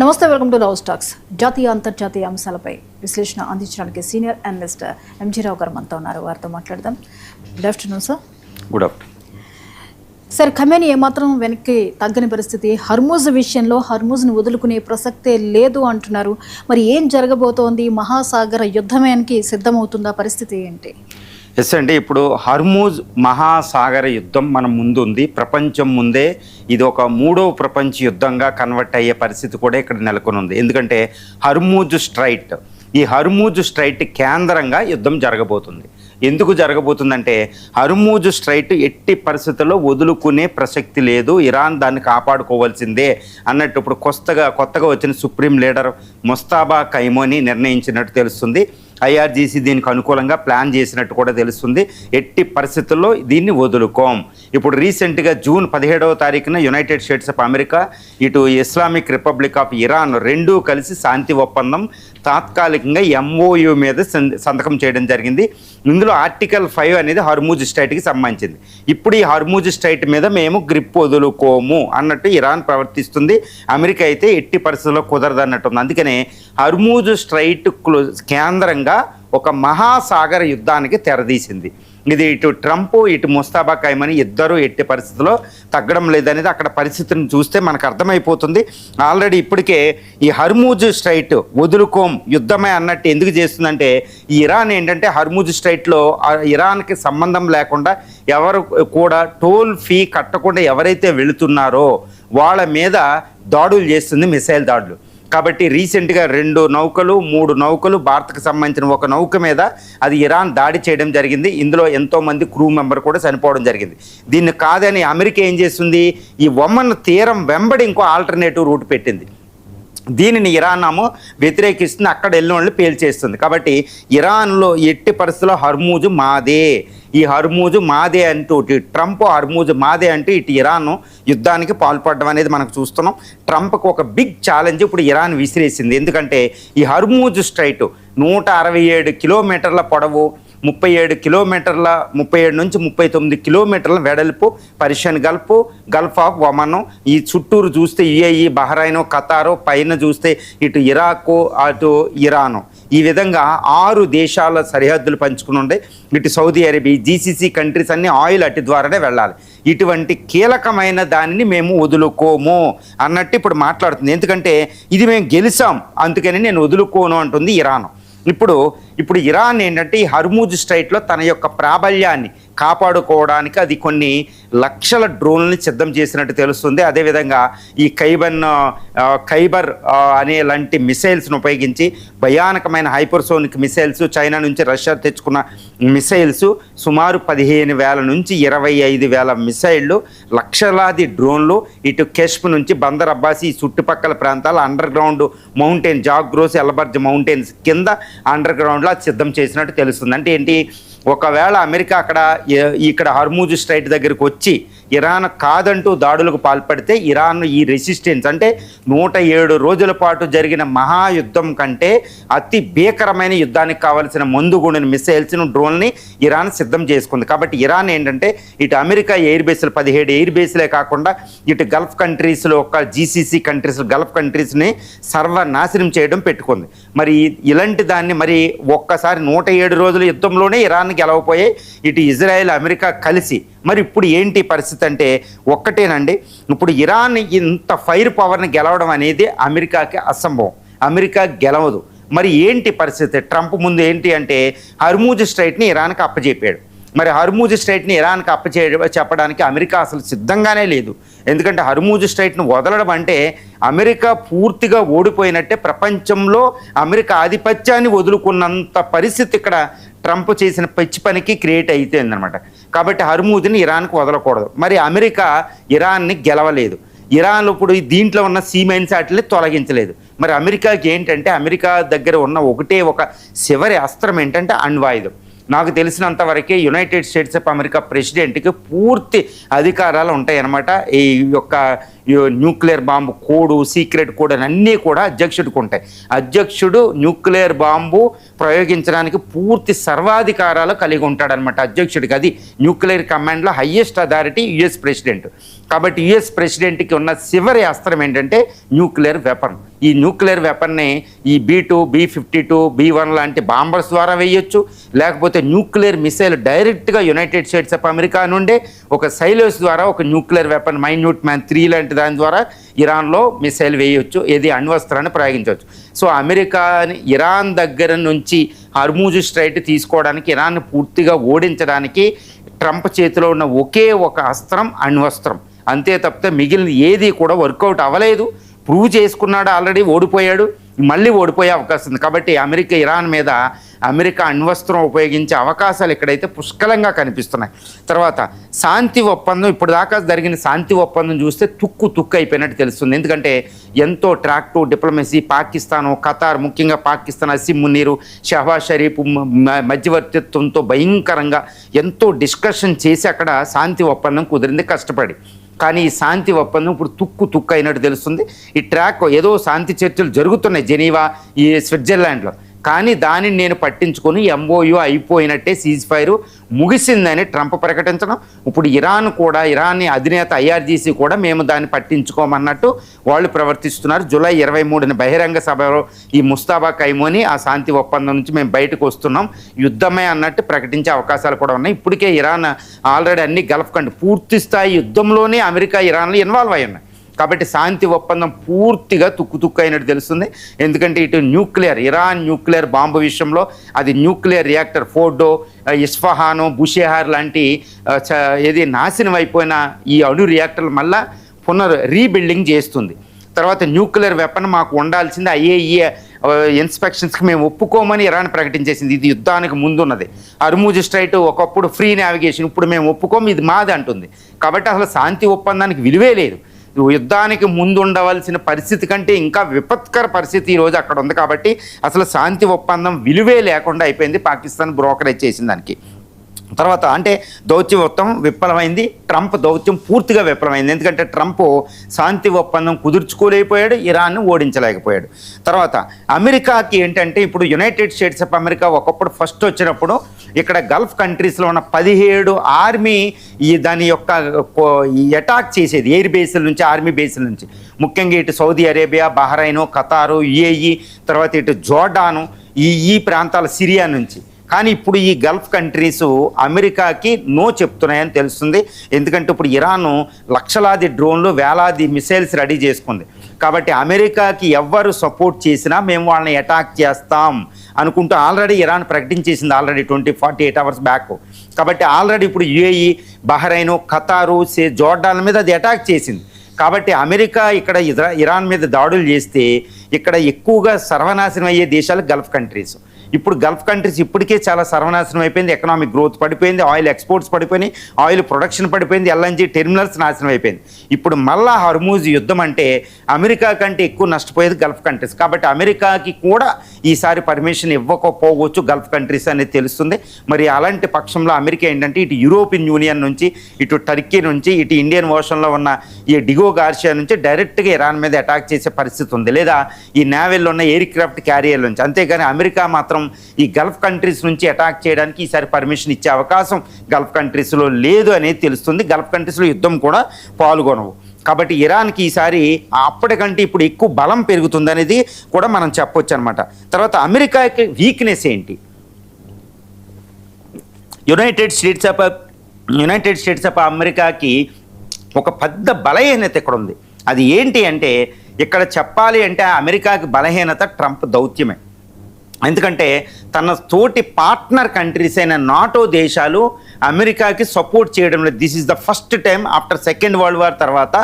నమస్తే, welcome to love talks. జాతీయ అంతర్జాతీయ అంశాలపై విశ్లేషణ అందించడానికి సీనియర్ అనలిస్ట్ ఎంజీ రావు గారు మనతో ఉన్నారు. వారితో మాట్లాడదాం. Good afternoon sir. Good afternoon sir. Khamenei ఏమాత్రం వెనక్కి తగ్గని పరిస్థితి. హర్మూజ్ విషయంలో హర్మూజ్ను వదులుకునే ప్రసక్తే లేదు అంటున్నారు. మరి ఏం జరగబోతోంది? మహాసాగర యుద్ధమేనికి సిద్ధమవుతుందా? పరిస్థితి ఏంటి? ఎస్ అండి, ఇప్పుడు హర్మూజ్ మహాసాగర యుద్ధం మన ముందు ఉంది. ప్రపంచం ముందే ఇది ఒక మూడవ ప్రపంచ యుద్ధంగా కన్వర్ట్ అయ్యే పరిస్థితి కూడా ఇక్కడ నెలకొని ఉంది. ఎందుకంటే హర్మూజ్ స్ట్రైట్, ఈ హర్మూజ్ స్ట్రైట్ కేంద్రంగా యుద్ధం జరగబోతుంది. ఎందుకు జరగబోతుందంటే హర్మూజ్ స్ట్రైట్ ఎట్టి పరిస్థితుల్లో వదులుకునే ప్రసక్తి లేదు, ఇరాన్ దాన్ని కాపాడుకోవాల్సిందే అన్నట్టు ఇప్పుడు కొత్తగా వచ్చిన సుప్రీం లీడర్ ముస్తాబా ఖైమోని నిర్ణయించినట్టు తెలుస్తుంది. ఐఆర్జీసీ దీనికి అనుకూలంగా ప్లాన్ చేసినట్టు కూడా తెలుస్తుంది. ఎట్టి పరిస్థితుల్లో దీన్ని వదులుకోం. ఇప్పుడు రీసెంట్గా జూన్ 17వ తారీఖున యునైటెడ్ స్టేట్స్ ఆఫ్ అమెరికా, ఇటు ఇస్లామిక్ రిపబ్లిక్ ఆఫ్ ఇరాన్ రెండూ కలిసి శాంతి ఒప్పందం తాత్కాలికంగా MOU మీద సంతకం చేయడం జరిగింది. ఇందులో ఆర్టికల్ 5 అనేది హర్మూజ్ స్ట్రైట్కి సంబంధించింది. ఇప్పుడు ఈ హర్మూజ్ స్ట్రైట్ మీద మేము గ్రిప్ వదులుకోము అన్నట్టు ఇరాన్ ప్రవర్తిస్తుంది. అమెరికా అయితే ఎట్టి పరిస్థితుల్లో కుదరదు అన్నట్టు ఉంది. అందుకనే హర్మూజ్ స్ట్రైట్ కేంద్రంగా ఒక మహాసాగర యుద్ధానికి తెరదీసింది. ఇది ఇటు ట్రంప్ ఇటు ముస్తాబా ఖైమని ఇద్దరు ఎట్టి పరిస్థితుల్లో తగ్గడం లేదనేది అక్కడ పరిస్థితిని చూస్తే మనకు అర్థమైపోతుంది. ఆల్రెడీ ఇప్పటికే ఈ హర్మూజ్ స్ట్రైట్ వదులుకోం యుద్ధమే అన్నట్టు ఎందుకు చేస్తుందంటే, ఈ ఇరాన్ ఏంటంటే హర్మూజ్ స్ట్రైట్లో ఇరాన్కి సంబంధం లేకుండా ఎవరు కూడా టోల్ ఫీ కట్టకుండా ఎవరైతే వెళుతున్నారో వాళ్ళ మీద దాడులు చేస్తుంది, మిసైల్ దాడులు. కాబట్టి రీసెంట్గా 2 నౌకలు 3 నౌకలు, భారత్కు సంబంధించిన ఒక నౌక మీద అది ఇరాన్ దాడి చేయడం జరిగింది. ఇందులో ఎంతోమంది క్రూ మెంబర్ కూడా చనిపోవడం జరిగింది. దీన్ని కాదని అమెరికా ఏం చేస్తుంది, ఈ ఒమన్ తీరం వెంబడి ఇంకో ఆల్టర్నేటివ్ రూట్ పెట్టింది. దీనిని ఇరాన్ వ్యతిరేకిస్తుంది, అక్కడ వెళ్ళిన వాళ్ళు పేల్చేస్తుంది. కాబట్టి ఇరాన్లో ఎట్టి పరిస్థితుల్లో హర్మూజ్ మాదే, ఈ హర్మూజ్ మాదే అంటూ ట్రంప్ హర్మూజ్ మాదే అంటూ ఇటు ఇరాన్ యుద్ధానికి పాల్పడడం అనేది మనకు చూస్తున్నాం. ట్రంప్కి ఒక బిగ్ ఛాలెంజ్ ఇప్పుడు ఇరాన్ విసిరేసింది. ఎందుకంటే ఈ హర్మూజ్ స్ట్రైట్ 167 కిలోమీటర్ల పొడవు, 37 నుంచి 39 కిలోమీటర్ల వెడల్పు, పర్షియన్ గల్ఫ్ ఆఫ్ ఒమన్, ఈ చుట్టూరు చూస్తే UAE, బహ్రైన్, ఖతారు, పైన చూస్తే ఇటు ఇరాకు, అటు ఇరాను, ఈ విధంగా 6 దేశాల సరిహద్దులు పంచుకుని ఉండే. ఇటు సౌదీ అరేబియా, GCC కంట్రీస్ అన్నీ ఆయిల్ అటు ద్వారానే వెళ్ళాలి. ఇటువంటి కీలకమైన దానిని మేము వదులుకోము అన్నట్టు ఇప్పుడు మాట్లాడుతుంది. ఎందుకంటే ఇది మేము గెలిచాం అందుకని నేను వదులుకోను అంటుంది ఇరాన్. ఇప్పుడు ఇరాన్ ఏంటంటే ఈ హర్మూజ్ స్ట్రైట్లో తన యొక్క ప్రాబల్యాన్ని కాపాడుకోవడానికి అది కొన్ని లక్షల డ్రోన్లని సిద్ధం చేసినట్టు తెలుస్తుంది. అదేవిధంగా ఈ ఖైబర్ అనే లాంటి మిసైల్స్ను ఉపయోగించి భయానకమైన హైపర్సోనిక్ మిసైల్స్, చైనా నుంచి రష్యా తెచ్చుకున్న మిసైల్స్, సుమారు 15,000 నుంచి 25,000 మిసైళ్ళు, లక్షలాది డ్రోన్లు, ఇటు కెష్ప్ నుంచి బందర్ అబ్బాసి చుట్టుపక్కల ప్రాంతాల under ground mountain, Zagros, ఎల్బర్జ్ mountains కింద అండర్ గ్రౌండ్లో సిద్ధం చేసినట్టు తెలుస్తుంది. అంటే ఏంటి, ఒకవేళ అమెరికా ఇక్కడ హర్మూజ్ స్ట్రైట్ దగ్గరికి వచ్చి ఇరాన్ కాదంటూ దాడులకు పాల్పడితే ఇరాన్ ఈ రెసిస్టెన్స్ అంటే 107 రోజుల పాటు జరిగిన మహాయుద్ధం కంటే అతి భీకరమైన యుద్ధానికి కావాల్సిన మందుగుండిన మిసైల్స్ను, డ్రోన్ని ఇరాన్ సిద్ధం చేసుకుంది. కాబట్టి ఇరాన్ ఏంటంటే ఇటు అమెరికా ఎయిర్ బేస్లు 17 ఎయిర్ బేస్లే కాకుండా ఇటు గల్ఫ్ కంట్రీస్లో ఒక GCC కంట్రీస్, గల్ఫ్ కంట్రీస్ని సర్వనాశనం చేయడం పెట్టుకుంది. మరి ఇలాంటి దాన్ని మరి ఒక్కసారి 107 రోజుల యుద్ధంలోనే ఇరాన్ గెలవపోయాయి ఇటు ఇజ్రాయెల్, అమెరికా కలిసి. మరి ఇప్పుడు ఏంటి పరిస్థితి అంటే ఒక్కటేనండి, ఇప్పుడు ఇరాన్ ఇంత ఫైర్ పవర్ని గెలవడం అనేది అమెరికాకి అసంభవం, అమెరికా గెలవదు. మరి ఏంటి పరిస్థితి? ట్రంప్ ముందు ఏంటి అంటే హర్మూజ్ స్ట్రైట్ని ఇరాన్కి అప్పచెప్పాడు. మరి హర్మూజ్ స్ట్రైట్ని ఇరాన్కి చెప్పడానికి అమెరికా అసలు సిద్ధంగానే లేదు. ఎందుకంటే హర్మూజ్ స్ట్రైట్ను వదలడం అంటే అమెరికా పూర్తిగా ఓడిపోయినట్టే, ప్రపంచంలో అమెరికా ఆధిపత్యాన్ని వదులుకున్నంత పరిస్థితి ఇక్కడ ట్రంప్ చేసిన పిచ్చి పనికి క్రియేట్ అయిపోయిందనమాట. కాబట్టి హర్మూజ్ని ఇరాన్కి వదలకూడదు. మరి అమెరికా ఇరాన్ని గెలవలేదు. ఇరాన్ ఇప్పుడు దీంట్లో ఉన్న సీమైన్స్ వాటిని తొలగించలేదు. మరి అమెరికాకి ఏంటంటే అమెరికా దగ్గర ఉన్న ఒక చివరి అస్త్రం ఏంటంటే అణ్వాయుధం. నాకు తెలిసినంత వరకే యునైటెడ్ స్టేట్స్ ఆఫ్ అమెరికా ప్రెసిడెంట్కి పూర్తి అధికారాలు ఉంటాయన్నమాట. ఈ యొక్క nuclear bomb code, secret code అన్నీ కూడా అధ్యక్షుడికి ఉంటాయి. అధ్యక్షుడు న్యూక్లియర్ బాంబు ప్రయోగించడానికి పూర్తి సర్వాధికారాలు కలిగి ఉంటాడనమాట అధ్యక్షుడికి. అది న్యూక్లియర్ కమాండ్లో హయ్యెస్ట్ అథారిటీ యుఎస్ ప్రెసిడెంట్. కాబట్టి యుఎస్ ప్రెసిడెంట్కి ఉన్న చివరి అస్త్రం ఏంటంటే న్యూక్లియర్ వెపన్. ఈ న్యూక్లియర్ వెపన్ని ఈ B2, B-52, B-1 లాంటి బాంబర్స్ ద్వారా వేయొచ్చు, లేకపోతే న్యూక్లియర్ మిసైల్ డైరెక్ట్గా యునైటెడ్ స్టేట్స్ ఆఫ్ అమెరికా నుండే ఒక సైలోస్ ద్వారా ఒక న్యూక్లియర్ వెపన్ మైన్యూట్ మ్యాన్ 3 లాంటి దాని ద్వారా ఇరాన్లో మిసైల్ వేయొచ్చు, ఏది అణ్వస్త్రాన్ని ప్రయోగించవచ్చు. సో అమెరికాని ఇరాన్ దగ్గర నుంచి హర్మూజ్ స్ట్రైట్ తీసుకోవడానికి, ఇరాన్ని పూర్తిగా ఓడించడానికి ట్రంప్ చేతిలో ఉన్న ఒకే ఒక అస్త్రం అణ్వస్త్రం. అంతే తప్పితే మిగిలిన ఏది కూడా వర్కౌట్ అవ్వలేదు. ప్రూవ్ చేసుకున్నాడు, ఆల్రెడీ ఓడిపోయాడు, మళ్ళీ ఓడిపోయే అవకాశం ఉంది. కాబట్టి ఇరాన్ మీద అమెరికా అణ్వస్త్రం ఉపయోగించే అవకాశాలు ఇక్కడైతే పుష్కలంగా కనిపిస్తున్నాయి. తర్వాత శాంతి ఒప్పందం, ఇప్పుడు దాకా జరిగిన శాంతి ఒప్పందం చూస్తే తుక్కు అయిపోయినట్టు తెలుస్తుంది. ఎందుకంటే ఎంతో ట్రాక్టు డిప్లొమసీ, పాకిస్తాను, ఖతార్, ముఖ్యంగా పాకిస్తాన్ అసీం మునీరు, షహబాజ్ షరీఫ్ మధ్యవర్తిత్వంతో భయంకరంగా ఎంతో డిస్కషన్ చేసి అక్కడ శాంతి ఒప్పందం కుదిరింది కష్టపడి. కానీ ఈ శాంతి ఒప్పందం ఇప్పుడు తుక్కు అయినట్టు తెలుస్తుంది. ఈ ట్రాక్ ఏదో శాంతి చర్చలు జరుగుతున్నాయి జెనీవా, ఈ స్విట్జర్లాండ్లో, కానీ దానిని నేను పట్టించుకొని MOU అయిపోయినట్టే, సీజ్ ఫైర్ ముగిసిందని ట్రంప్ ప్రకటించడం. ఇప్పుడు ఇరాన్ని అధినేత IRGC కూడా మేము దాన్ని పట్టించుకోమన్నట్టు వాళ్ళు ప్రవర్తిస్తున్నారు. జూలై 23న బహిరంగ సభలో ఈ ముస్తాబా కైమోని ఆ శాంతి ఒప్పందం నుంచి మేము బయటకు వస్తున్నాం, యుద్ధమే అన్నట్టు ప్రకటించే అవకాశాలు కూడా ఉన్నాయి. ఇప్పటికే ఇరాన్ ఆల్రెడీ అన్ని గల్ఫ్ కంట్రీ పూర్తి స్థాయి యుద్ధంలోనే అమెరికా, ఇరాన్లు ఇన్వాల్వ్ అయి ఉన్నాయి. కాబట్టి శాంతి ఒప్పందం పూర్తిగా తుక్కు అయినట్టు తెలుస్తుంది. ఎందుకంటే ఇటు ఇరాన్ న్యూక్లియర్ బాంబు విషయంలో అది న్యూక్లియర్ రియాక్టర్ ఫోర్డో, ఇస్ఫహాను, బుషేహార్ లాంటి ఏది నాశనం అయిపోయిన ఈ అణు రియాక్టర్లు మళ్ళా రీబిల్డింగ్ చేస్తుంది. తర్వాత న్యూక్లియర్ వెపన్ మాకు ఉండాల్సింది IAEA ఇన్స్పెక్షన్స్కి మేము ఒప్పుకోమని ఇరాన్ ప్రకటించేసింది. ఇది యుద్ధానికి ముందున్నది. హర్మూజ్ స్ట్రైట్ ఒకప్పుడు ఫ్రీ నావిగేషన్, ఇప్పుడు మేము ఒప్పుకోము, ఇది మాది అంటుంది. కాబట్టి అసలు శాంతి ఒప్పందానికి విలువే లేదు. యుద్ధానికి ముందు ఉండవలసిన పరిస్థితి కంటే ఇంకా విపత్కర పరిస్థితి ఈరోజు అక్కడ ఉంది. కాబట్టి అసలు శాంతి ఒప్పందం విలువే లేకుండా అయిపోయింది పాకిస్తాన్ బ్రోకరేజ్ చేసిన దానికి. తర్వాత అంటే దౌత్యం మొత్తం విఫలమైంది, ట్రంప్ దౌత్యం పూర్తిగా విఫలమైంది. ఎందుకంటే ట్రంప్ శాంతి ఒప్పందం కుదుర్చుకోలేకపోయాడు, ఇరాన్ను ఓడించలేకపోయాడు. తర్వాత అమెరికాకి ఏంటంటే ఇప్పుడు యునైటెడ్ స్టేట్స్ ఆఫ్ అమెరికా ఒకప్పుడు ఫస్ట్ వచ్చినప్పుడు ఇక్కడ గల్ఫ్ కంట్రీస్లో ఉన్న 17 ఆర్మీ దాని యొక్క అటాక్ చేసేది ఎయిర్ బేస్ల నుంచి, ఆర్మీ బేస్ల నుంచి, ముఖ్యంగా ఇటు సౌదీ అరేబియా, బహ్రైను, ఖతారు, UAE, తర్వాత ఇటు జోర్డాను, ఈ ప్రాంతాల సిరియా నుంచి. కానీ ఇప్పుడు ఈ గల్ఫ్ కంట్రీస్ అమెరికాకి నో చెప్తున్నాయని తెలుస్తుంది. ఎందుకంటే ఇప్పుడు ఇరాన్ లక్షలాది డ్రోన్లు, వేలాది మిసైల్స్ రెడీ చేసుకుంది. కాబట్టి అమెరికాకి ఎవ్వరు సపోర్ట్ చేసినా మేము వాళ్ళని అటాక్ చేస్తాం అనుకుంటూ ఆల్రెడీ ఇరాన్ ప్రకటించేసింది, ఆల్రెడీ 48 అవర్స్ బ్యాక్. కాబట్టి ఆల్రెడీ ఇప్పుడు UAE, బహ్రైను, ఖతారు, జోర్డాన్ మీద అది అటాక్ చేసింది. కాబట్టి అమెరికా ఇక్కడ ఇరాన్ మీద దాడులు చేస్తే ఇక్కడ ఎక్కువగా సర్వనాశనం అయ్యే దేశాలు గల్ఫ్ కంట్రీస్. ఇప్పుడు గల్ఫ్ కంట్రీస్ ఇప్పటికే చాలా సర్వనాశనం అయిపోయింది. ఎకనామిక్ గ్రోత్ పడిపోయింది, ఆయిల్ ఎక్స్పోర్ట్స్ పడిపోయినాయి, ఆయిల్ ప్రొడక్షన్ పడిపోయింది, LNG టెర్మినల్స్ నాశనం అయిపోయింది. ఇప్పుడు మళ్ళా హర్మూజ్ యుద్ధం అంటే అమెరికా కంటే ఎక్కువ నష్టపోయేది గల్ఫ్ కంట్రీస్. కాబట్టి అమెరికాకి కూడా ఈసారి పర్మిషన్ ఇవ్వకపోవచ్చు గల్ఫ్ కంట్రీస్ అనేది తెలుస్తుంది. మరి అలాంటి పక్షంలో అమెరికా ఏంటంటే ఇటు యూరోపియన్ యూనియన్ నుంచి, ఇటు టర్కీ నుంచి, ఇటు ఇండియన్ ఓషన్లో ఉన్న ఈ డిగో గార్షియా నుంచి డైరెక్ట్గా ఇరాన్ మీద అటాక్ చేసే పరిస్థితి ఉంది, లేదా ఈ నేవీల్లో ఉన్న ఎయిర్ క్రాఫ్ట్ క్యారియర్ నుంచి. అంతేగాని అమెరికా మాత్రం ఈ గల్ఫ్ కంట్రీస్ నుంచి అటాక్ చేయడానికి ఈసారి పర్మిషన్ ఇచ్చే అవకాశం గల్ఫ్ కంట్రీస్లో లేదు అనేది తెలుస్తుంది. గల్ఫ్ కంట్రీస్లో యుద్ధం కూడా పాల్గొనవు. కాబట్టి ఇరాన్కి ఈసారి అప్పటికంటే ఇప్పుడు ఎక్కువ బలం పెరుగుతుందనేది కూడా మనం చెప్పొచ్చు అనమాట. తర్వాత అమెరికాకి వీక్నెస్ ఏంటి? యునైటెడ్ స్టేట్స్ ఆఫ్ అమెరికాకి ఒక పెద్ద బలహీనత ఇక్కడ ఉంది. అది ఏంటి అంటే ఇక్కడ చెప్పాలి అంటే అమెరికాకి బలహీనత ట్రంప్ దౌత్యమే. ఎందుకంటే తన తోటి పార్ట్నర్ కంట్రీస్ అయిన నాటో దేశాలు అమెరికాకి సపోర్ట్ చేయడం లేదు. This is the first time after second world war తర్వాత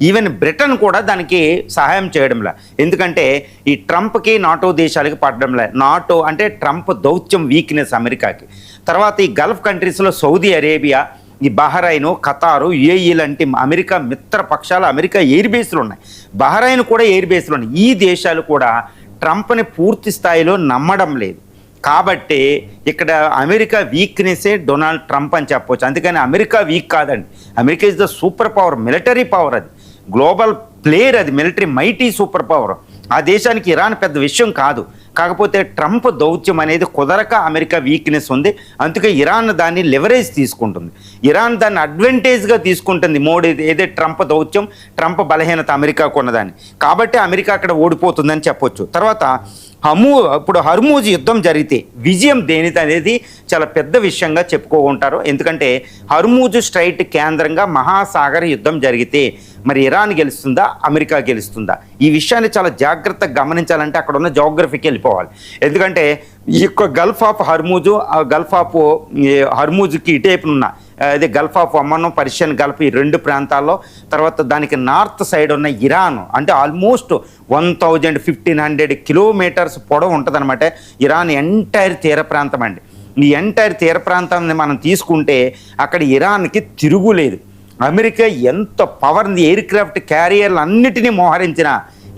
ఈవెన్ బ్రిటన్ కూడా దానికి సహాయం చేయడం లేదు. ఎందుకంటే ఈ ట్రంప్కి నాటో దేశాలకి పడడం లేదు. నాటో అంటే ట్రంప్ దౌత్యం వీక్నెస్ అమెరికాకి. తర్వాత ఈ గల్ఫ్ కంట్రీస్లో సౌదీ అరేబియా, ఈ బహ్రైను, ఖతారు, UAE లాంటి అమెరికా మిత్ర పక్షాలు అమెరికా ఎయిర్ బేస్లు ఉన్నాయి. బహ్రైన్ కూడా ఎయిర్ బేస్లు ఉన్నాయి. ఈ దేశాలు కూడా ట్రంప్ని పూర్తి స్థాయిలో నమ్మడం లేదు. కాబట్టి ఇక్కడ అమెరికా వీక్నెస్సే డొనాల్డ్ ట్రంప్ అని చెప్పవచ్చు. అందుకని అమెరికా వీక్ కాదండి. America is the super power, military power, అది గ్లోబల్ ప్లేయర్, అది మిలిటరీ మైటీ సూపర్ పవర్. ఆ దేశానికి ఇరాన్ పెద్ద విషయం కాదు. కాకపోతే ట్రంప్ దౌత్యం అనేది కుదరక అమెరికా వీక్నెస్ ఉంది. అందుకే ఇరాన్ దాన్ని లెవరేజ్ తీసుకుంటుంది. ఇరాన్ దాన్ని అడ్వాంటేజ్గా తీసుకుంటుంది. మోడీ ఏదైతే ట్రంప్ దౌత్యం, ట్రంప్ బలహీనత అమెరికాకు ఉన్నదాన్ని. కాబట్టి అమెరికా అక్కడ ఓడిపోతుందని చెప్పొచ్చు. తర్వాత ఇప్పుడు హర్మూజ్ యుద్ధం జరిగితే విజయం దేనిది అనేది చాలా పెద్ద విషయంగా చెప్పుకుంటారు. ఎందుకంటే హర్మూజ్ స్ట్రైట్ కేంద్రంగా మహాసాగర యుద్ధం జరిగితే మరి ఇరాన్ గెలుస్తుందా, అమెరికా గెలుస్తుందా? ఈ విషయాన్ని చాలా జాగ్రత్తగా గమనించాలంటే అక్కడ ఉన్న జోగ్రఫీకి వెళ్ళిపోవాలి. ఎందుకంటే ఈ యొక్క గల్ఫ్ ఆఫ్ హర్మూజు, గల్ఫ్ ఆఫ్ హర్మూజ్కి ఇటేపునున్న అదే Gulf of Oman, Persian Gulf, ఈ రెండు ప్రాంతాల్లో, తర్వాత దానికి నార్త్ సైడ్ ఉన్న ఇరాన్ అంటే ఆల్మోస్ట్ 1500 కిలోమీటర్స్ పొడవు ఉంటుంది అనమాట. ఇరాన్ ఎంటైర్ తీర ప్రాంతం అండి. ఈ ఎంటైర్ తీర ప్రాంతాన్ని మనం తీసుకుంటే అక్కడ ఇరాన్కి తిరుగులేదు. అమెరికా ఎంత పవర్, ఎయిర్ క్రాఫ్ట్ క్యారియర్లు అన్నిటినీ మోహరించిన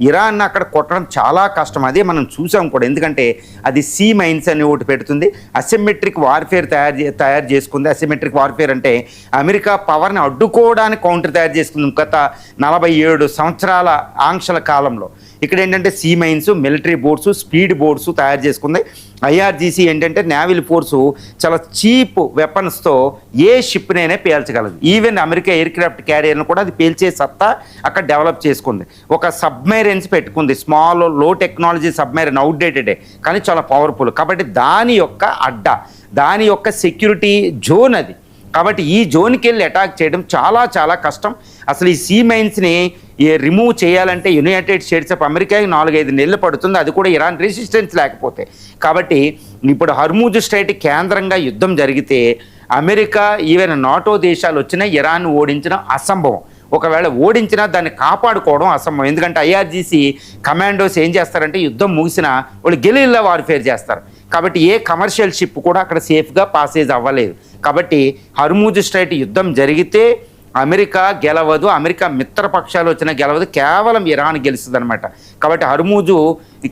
ఇరాన్ అక్కడ కొట్టడం చాలా కష్టం. అదే మనం చూసాం కూడా. ఎందుకంటే అది సీ మైన్స్ అని ఒకటి పెడుతుంది, అసిమెట్రిక్ వార్ఫేర్ తయారు చేసుకుంది. అసిమెట్రిక్ వార్ఫేర్ అంటే అమెరికా పవర్ని అడ్డుకోవడానికి కౌంటర్ తయారు చేసుకుంది గత 47 సంవత్సరాల ఆంక్షల కాలంలో. ఇక్కడ ఏంటంటే sea mines, military boats, speed boats తయారు చేసుకుంది. ఐఆర్జీసీ ఏంటంటే నేవల్ ఫోర్సు చాలా చీప్ వెపన్స్తో ఏ షిప్నైనా పేల్చగలదు. ఈవెన్ అమెరికా ఎయిర్ క్రాఫ్ట్ క్యారియర్ను కూడా అది పేల్చే సత్తా అక్కడ డెవలప్ చేసుకుంది. ఒక సబ్మెరైన్స్ పెట్టుకుంది, స్మాల్ లో టెక్నాలజీ సబ్మెరైన్, అవుట్డేటెడే కానీ చాలా పవర్ఫుల్. కాబట్టి దాని యొక్క అడ్డా, దాని యొక్క సెక్యూరిటీ జోన్ అది. కాబట్టి ఈ జోన్కి వెళ్ళి అటాక్ చేయడం చాలా చాలా కష్టం. అసలు ఈ సీ మైన్స్ని రిమూవ్ చేయాలంటే యునైటెడ్ స్టేట్స్ ఆఫ్ అమెరికాకి 4-5 నెలలు పడుతుంది, అది కూడా ఇరాన్ రెసిస్టెన్స్ లేకపోతే. కాబట్టి ఇప్పుడు హర్మూజ్ స్ట్రైట్ కేంద్రంగా యుద్ధం జరిగితే అమెరికా ఈవెన్ నాటో దేశాలు వచ్చినా ఇరాన్ ఓడించడం అసంభవం. ఒకవేళ ఓడించినా దాన్ని కాపాడుకోవడం అసంభవం. ఎందుకంటే ఐఆర్జీసీ కమాండోస్ ఏం చేస్తారంటే యుద్ధం ముగిసినా వాళ్ళు గెలిల్లా వార్ఫేర్ చేస్తారు. కాబట్టి ఏ కమర్షియల్ షిప్ కూడా అక్కడ సేఫ్గా పాసేజ్ అవ్వలేదు. కాబట్టి హర్మూజ్ స్ట్రైట్ యుద్ధం జరిగితే అమెరికా గెలవదు, అమెరికా మిత్రపక్షాలు వచ్చినా గెలవదు, కేవలం ఇరాన్ గెలుస్తుంది అనమాట. కాబట్టి హర్మూజు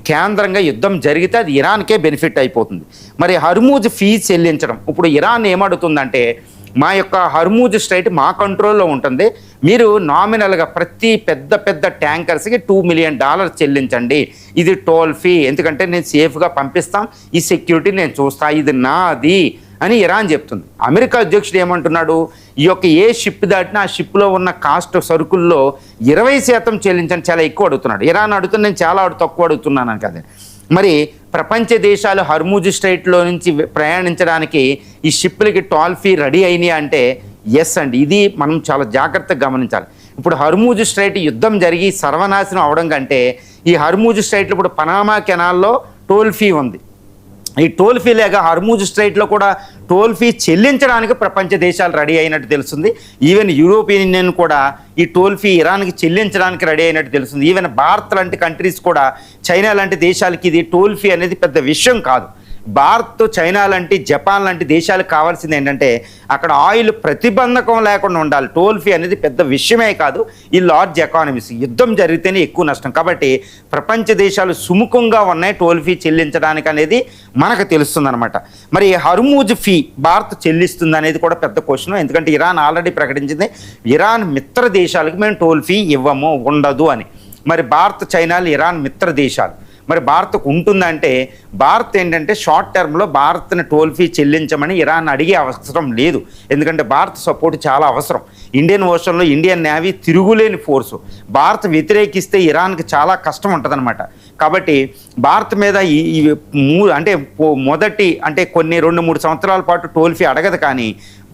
కేంద్రంగా యుద్ధం జరిగితే అది ఇరాన్కే బెనిఫిట్ అయిపోతుంది. మరి హర్మూజ్ ఫీజు చెల్లించడం, ఇప్పుడు ఇరాన్ ఏమడుతుందంటే మా యొక్క హర్మూజ్ స్ట్రైట్ మా కంట్రోల్లో ఉంటుంది, మీరు నామినల్గా ప్రతి పెద్ద పెద్ద ట్యాంకర్స్కి $2 మిలియన్ చెల్లించండి, ఇది టోల్ ఫీ, ఎందుకంటే నేను సేఫ్గా పంపిస్తాం, ఈ సెక్యూరిటీ నేను చూస్తా, ఇది నాది అని ఇరాన్ చెప్తుంది. అమెరికా అధ్యక్షుడు ఏమంటున్నాడు, ఈ యొక్క ఏ షిప్ దాటినా ఆ షిప్లో ఉన్న కాస్ట్ సరుకుల్లో 20% చెల్లించని చాలా ఎక్కువ అడుగుతున్నాడు. ఇరాన్ అడుగుతుంది, నేను చాలా తక్కువ అడుగుతున్నాను కదా. మరి ప్రపంచ దేశాలు హర్మూజ్ స్ట్రైట్లో నుంచి ప్రయాణించడానికి ఈ షిప్లకి టోల్ ఫీ రెడీ అయినాయి అంటే ఎస్ అండి. ఇది మనం చాలా జాగ్రత్తగా గమనించాలి. ఇప్పుడు హర్మూజ్ స్ట్రైట్ యుద్ధం జరిగి సర్వనాశనం అవడం కంటే ఈ హర్మూజ్ స్ట్రైట్లో ఇప్పుడు పనామా కెనాల్లో టోల్ ఫీ ఉంది. ఈ టోల్ ఫీ లేక హర్మూజ్ స్ట్రైట్లో కూడా టోల్ ఫీ చెల్లించడానికి ప్రపంచ దేశాలు రెడీ అయినట్టు తెలుస్తుంది. ఈవెన్ యూరోపియన్ యూనియన్ కూడా ఈ టోల్ ఫీ ఇరాన్కి చెల్లించడానికి రెడీ అయినట్టు తెలుస్తుంది. ఈవెన్ భారత్ లాంటి కంట్రీస్ కూడా, చైనా లాంటి దేశాలకి ఇది టోల్ ఫీ అనేది పెద్ద విషయం కాదు. భారత్, చైనా లాంటి, జపాన్ లాంటి దేశాలకు కావాల్సింది ఏంటంటే అక్కడ ఆయిల్ ప్రతిబంధకం లేకుండా ఉండాలి. టోల్ ఫీ అనేది పెద్ద విషయమే కాదు. ఈ లార్జ్ ఎకానమీస్ యుద్ధం జరిగితేనే ఎక్కువ నష్టం. కాబట్టి ప్రపంచ దేశాలు సుముఖంగా ఉన్నాయి టోల్ ఫీ చెల్లించడానికి అనేది మనకు తెలుస్తుంది అనమాట. మరి హర్మూజ్ ఫీ భారత్ చెల్లిస్తుంది అనేది కూడా పెద్ద క్వశ్చన్. ఎందుకంటే ఇరాన్ ఆల్రెడీ ప్రకటించింది ఇరాన్ మిత్ర దేశాలకు మేము టోల్ ఫీ ఇవ్వము, ఉండదు అని. మరి భారత్, చైనాలు ఇరాన్ మిత్ర దేశాలు. మరి భారత్కు ఉంటుందంటే భారత్ ఏంటంటే షార్ట్ టర్మ్లో భారత్ని టోల్ ఫీ చెల్లించమని ఇరాన్ అడిగే అవసరం లేదు. ఎందుకంటే భారత్ సపోర్ట్ చాలా అవసరం. ఇండియన్ ఓషన్లో ఇండియన్ నేవీ తిరుగులేని ఫోర్సు. భారత్ వ్యతిరేకిస్తే ఇరాన్కి చాలా కష్టం ఉంటుందన్నమాట. కాబట్టి భారత్ మీద అంటే మొదటి అంటే కొన్ని 2-3 సంవత్సరాల పాటు టోల్ ఫీ అడగదు, కానీ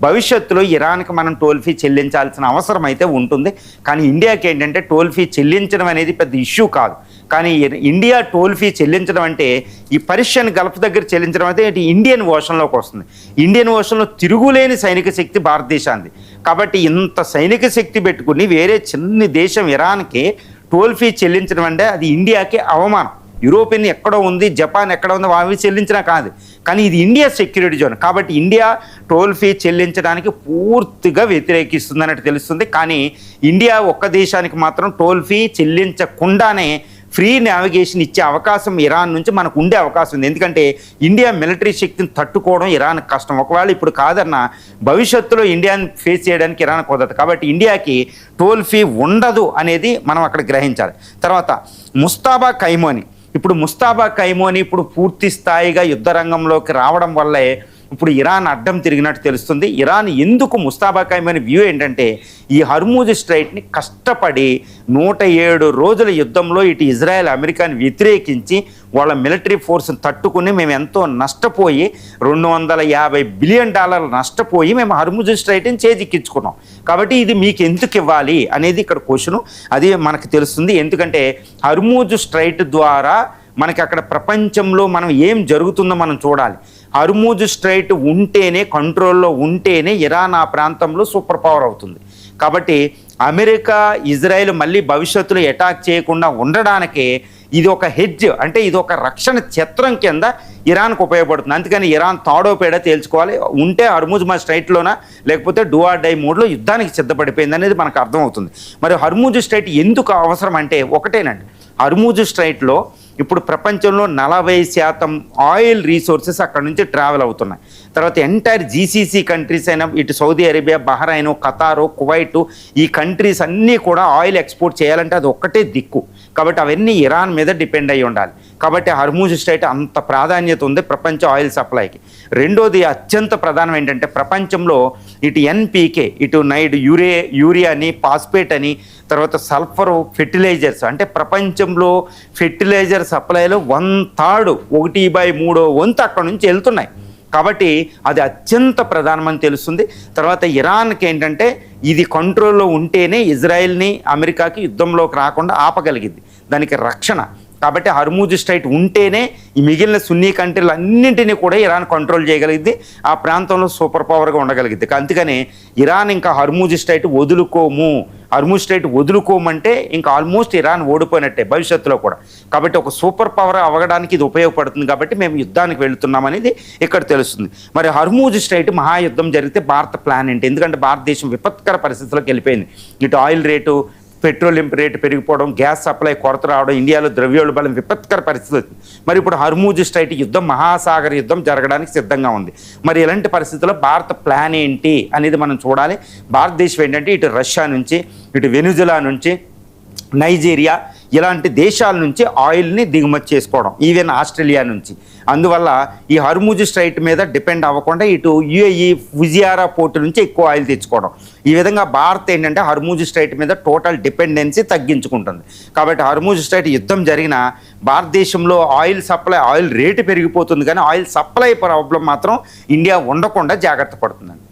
భవిష్యత్తులో ఇరాన్కి మనం టోల్ ఫీ చెల్లించాల్సిన అవసరం అయితే ఉంటుంది. కానీ ఇండియాకి ఏంటంటే టోల్ ఫీ చెల్లించడం అనేది పెద్ద ఇష్యూ కాదు. కానీ ఇండియా టోల్ ఫీ చెల్లించడం అంటే ఈ పర్షియన్ గల్ఫ్ దగ్గర చెల్లించడం అయితే ఇండియన్ ఓషన్లోకి వస్తుంది. ఇండియన్ ఓషన్లో తిరుగులేని సైనిక శక్తి భారతదేశానికి. కాబట్టి ఇంత సైనిక శక్తి పెట్టుకుని వేరే చిన్న దేశం ఇరాన్కి టోల్ ఫీ చెల్లించడం అంటే అది ఇండియాకి అవమానం. యూరోపియన్ ఎక్కడో ఉంది, జపాన్ ఎక్కడ ఉందో అవి చెల్లించినా కాదు, కానీ ఇది ఇండియా సెక్యూరిటీ జోన్. కాబట్టి ఇండియా టోల్ ఫీ చెల్లించడానికి పూర్తిగా వ్యతిరేకిస్తుంది అన్నట్టు తెలుస్తుంది. కానీ ఇండియా ఒక్క దేశానికి మాత్రం టోల్ ఫీ చెల్లించకుండానే ఫ్రీ నావిగేషన్ ఇచ్చే అవకాశం ఇరాన్ నుంచి మనకు ఉండే అవకాశం ఉంది. ఎందుకంటే ఇండియా మిలిటరీ శక్తిని తట్టుకోవడం ఇరాన్కి కష్టం. ఒకవేళ ఇప్పుడు కాదన్న భవిష్యత్తులో ఇండియాని ఫేస్ చేయడానికి ఇరాన్ కుదరదు. కాబట్టి ఇండియాకి టోల్ ఫీ ఉండదు అనేది మనం అక్కడ గ్రహించాలి. తర్వాత ముస్తాబా ఖైమోని, ఇప్పుడు ముస్తాబా ఖైమోని ఇప్పుడు పూర్తి స్థాయిగా యుద్ధ రంగంలోకి రావడం వల్లే ఇప్పుడు ఇరాన్ అడ్డం తిరిగినట్టు తెలుస్తుంది. ఇరాన్ ఎందుకు ముస్తాబా ఖైమోని వ్యూ ఏంటంటే ఈ హర్మూజ్ స్ట్రైట్ని కష్టపడి 107 రోజుల యుద్ధంలో ఇటు ఇజ్రాయెల్ అమెరికాని వ్యతిరేకించి వాళ్ళ మిలిటరీ ఫోర్స్ని తట్టుకుని మేము ఎంతో నష్టపోయి $250 బిలియన్ నష్టపోయి మేము హర్మూజ్ స్ట్రైట్ని చేజిక్కించుకున్నాం. కాబట్టి ఇది మీకు ఎందుకు ఇవ్వాలి అనేది ఇక్కడ క్వశ్చను. అది మనకు తెలుస్తుంది. ఎందుకంటే హర్మూజ్ స్ట్రైట్ ద్వారా మనకి అక్కడ ప్రపంచంలో మనం ఏం జరుగుతుందో మనం చూడాలి. హర్మూజ్ స్ట్రైట్ ఉంటేనే, కంట్రోల్లో ఉంటేనే ఇరాన్ ఆ ప్రాంతంలో సూపర్ పవర్ అవుతుంది. కాబట్టి అమెరికా ఇజ్రాయెల్ మళ్ళీ భవిష్యత్తులో అటాక్ చేయకుండా ఉండడానికే ఇది ఒక హెడ్జ్, అంటే ఇది ఒక రక్షణ ఛత్రం కింద ఇరాన్కు ఉపయోగపడుతుంది. అందుకని ఇరాన్ తాడో పేడ తేల్చుకోవాలి. ఉంటే హర్మూజ్ మా స్ట్రైట్లోనా లేకపోతే డూ ఆర్ డై మోడ్లో యుద్ధానికి సిద్ధపడిపోయింది అనేది మనకు అర్థమవుతుంది. మరి హర్మూజ్ స్ట్రైట్ ఎందుకు అవసరం అంటే ఒకటేనండి, హర్మూజ్ స్ట్రైట్లో ఇప్పుడు ప్రపంచంలో 40% ఆయిల్ రీసోర్సెస్ అక్కడ నుంచి ట్రావెల్ అవుతున్నాయి. తర్వాత ఎంటైర్ జీసీసీ కంట్రీస్ అయినా ఇటు సౌదీ అరేబియా, బహ్రైన్, ఖతారు, కువైట్, ఈ కంట్రీస్ అన్నీ కూడా ఆయిల్ ఎక్స్పోర్ట్ చేయాలంటే అది ఒక్కటే దిక్కు. కాబట్టి అవన్నీ ఇరాన్ మీద డిపెండ్ అయ్యి ఉండాలి. కాబట్టి హర్మూజ్ స్ట్రైట్ అంత ప్రాధాన్యత ఉంది ప్రపంచ ఆయిల్ సప్లైకి. రెండోది అత్యంత ప్రధానం ఏంటంటే ప్రపంచంలో ఇటు ఎన్పీకే, ఇటు నైడ్ యూరియా అని, పాస్పేట్ అని, తర్వాత సల్ఫర్ ఫెర్టిలైజర్స్, అంటే ప్రపంచంలో ఫెర్టిలైజర్ సప్లైలో 1/3 1/3 వంతు అక్కడ నుంచి వెళ్తున్నాయి. కాబట్టి అది అత్యంత ప్రధానమని తెలుస్తుంది. తర్వాత ఇరాన్కి ఏంటంటే ఇది కంట్రోల్లో ఉంటేనే ఇజ్రాయెల్ని అమెరికాకి యుద్ధంలోకి రాకుండా ఆపగలిగింది, దానికి రక్షణ. కాబట్టి హర్మూజ్ స్ట్రైట్ ఉంటేనే ఈ మిగిలిన సున్నీ కంట్రీలు అన్నింటినీ కూడా ఇరాన్ కంట్రోల్ చేయగలిగింది, ఆ ప్రాంతంలో సూపర్ పవర్గా ఉండగలిగింది. అందుకని ఇరాన్ ఇంకా హర్మూజ్ స్ట్రైట్ హర్మూజ్ స్ట్రైట్ వదులుకోమంటే ఇంకా ఆల్మోస్ట్ ఇరాన్ ఓడిపోయినట్టే భవిష్యత్తులో కూడా. కాబట్టి ఒక సూపర్ పవర్ అవ్వడానికి ఇది ఉపయోగపడుతుంది. కాబట్టి మేము యుద్ధానికి వెళుతున్నాం అనేది ఇక్కడ తెలుస్తుంది. మరి హర్మూజ్ స్ట్రైట్ మహాయుద్ధం జరిగితే భారత ప్లాన్ ఏంటి? ఎందుకంటే భారతదేశం విపత్కర పరిస్థితుల్లోకి వెళ్ళిపోయింది. ఇటు ఆయిల్ రేటు, పెట్రోలియం రేటు పెరిగిపోవడం, గ్యాస్ సప్లై కొరత రావడం, ఇండియాలో ద్రవ్యోల్బణం విపత్కర పరిస్థితి వచ్చింది. మరి ఇప్పుడు హర్మూజ్ స్ట్రైట్ యుద్ధం, మహాసాగర్ యుద్ధం జరగడానికి సిద్ధంగా ఉంది. మరి ఇలాంటి పరిస్థితుల్లో భారత ప్లాన్ ఏంటి అనేది మనం చూడాలి. భారతదేశం ఏంటంటే ఇటు రష్యా నుంచి, ఇటు వెనుజులా నుంచి, నైజీరియా ఇలాంటి దేశాల నుంచి ఆయిల్ని దిగుమతి చేసుకోవడం, ఈవెన్ ఆస్ట్రేలియా నుంచి. అందువల్ల ఈ హర్మూజ్ స్ట్రైట్ మీద డిపెండ్ అవ్వకుండా ఇటు యుఏఈ ఫుజియారా పోర్టు నుంచి ఎక్కువ ఆయిల్ తెచ్చుకోవడం. ఈ విధంగా భారత్ ఏంటంటే హర్మూజ్ స్ట్రైట్ మీద టోటల్ డిపెండెన్సీ తగ్గించుకుంటుంది. కాబట్టి హర్మూజ్ స్ట్రైట్ యుద్ధం జరిగిన భారతదేశంలో ఆయిల్ రేటు పెరిగిపోతుంది, కానీ ఆయిల్ సప్లై ప్రాబ్లం మాత్రం ఇండియా ఉండకుండా జాగ్రత్త పడుతుందండి.